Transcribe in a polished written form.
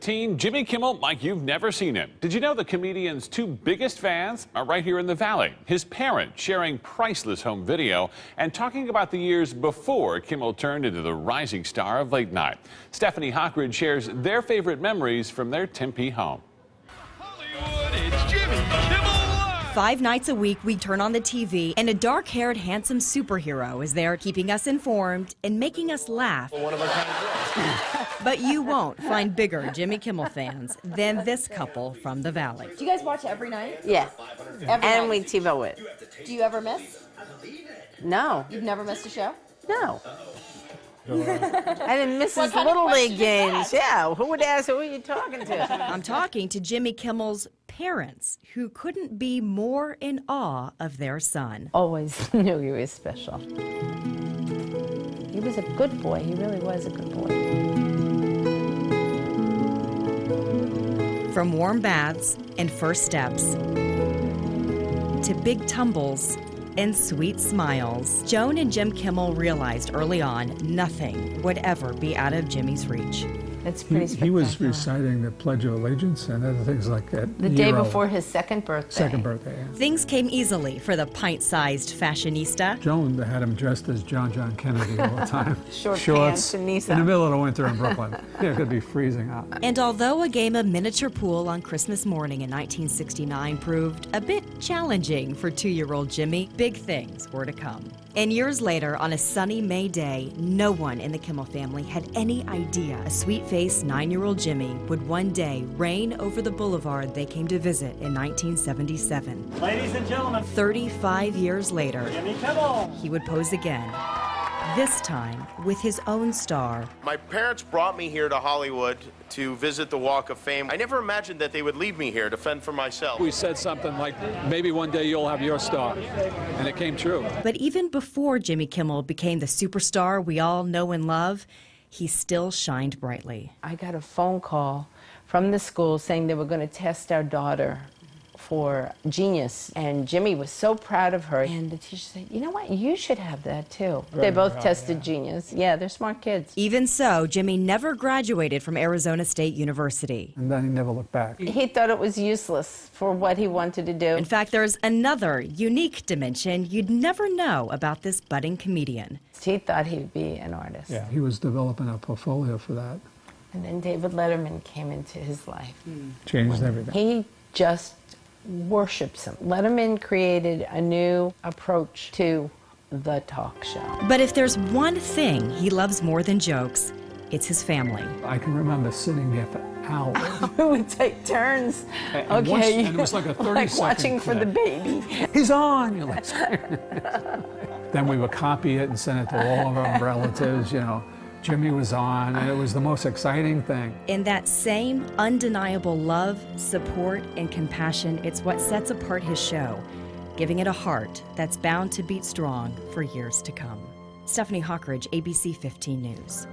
15, Jimmy Kimmel like you've never seen him. Did you know the comedian's two biggest fans are right here in the Valley? His parents sharing priceless home video and talking about the years before Kimmel turned into the rising star of late night. Stephanie Hockridge shares their favorite memories from their Tempe home. Hollywood, it's Jimmy Kimmel. 5 nights a week, we turn on the TV, and a dark-haired, handsome superhero is there keeping us informed and making us laugh. But you won't find bigger Jimmy Kimmel fans than this couple from the Valley. Do you guys watch every night? Yeah. Every And night. we TiVo it. Do you ever miss? No. You've never missed a show? No. I didn't miss his kind of Little League question is games. that? Yeah. Who would ask? Who are you talking to? I'm talking to Jimmy Kimmel's parents, who couldn't be more in awe of their son. Always knew he was special. He was a good boy. He really was a good boy. From warm baths and first steps to big tumbles and sweet smiles, Joan and Jim Kimmel realized early on nothing would ever be out of Jimmy's reach. It's pretty spectacular. He was reciting the Pledge of Allegiance and other things like that. The day before his second birthday. Second birthday, yeah. Things came easily for the pint-sized fashionista. Joan had him dressed as John Kennedy all the time. Short Shorts pants and knee in the middle of the winter in Brooklyn. Yeah, it could be freezing out. And although a game of miniature pool on Christmas morning in 1969 proved a bit challenging for 2-year-old Jimmy, big things were to come. And years later, on a sunny May day, no one in the Kimmel family had any idea a sweet-faced 9-year-old Jimmy would one day reign over the boulevard they came to visit in 1977. Ladies and gentlemen, 35 years later, Jimmy Kimmel. he would pose again, this time with his own star. My parents brought me here to Hollywood to visit the Walk of Fame. I never imagined that they would leave me here to fend for myself. We said something like, maybe one day you'll have your star, and it came true. But even before Jimmy Kimmel became the superstar we all know and love, he still shined brightly. I got a phone call from the school saying they were going to test our daughter for genius, and Jimmy was so proud of her, and the teacher said, you know what, you should have that too. They both tested genius. Yeah, they're smart kids. Even so, Jimmy never graduated from Arizona State University. And then he never looked back. He thought it was useless for what he wanted to do. In fact, there's another unique dimension you'd never know about this budding comedian. He thought he'd be an artist. Yeah, he was developing a portfolio for that. And then David Letterman came into his life. Changed everything. He just worships him. Letterman created a new approach to the talk show. But if there's one thing he loves more than jokes, it's his family. I can remember sitting there for hours. We would take turns. And Okay. once- and it was like a 30-second like watching for the clip. baby. He's on! You're like, then we would copy it and send it to all of our relatives, you know. Jimmy was on, and it was the most exciting thing. In that same undeniable love, support, and compassion, it's what sets apart his show, giving it a heart that's bound to beat strong for years to come. Stephanie Hockridge, ABC 15 News.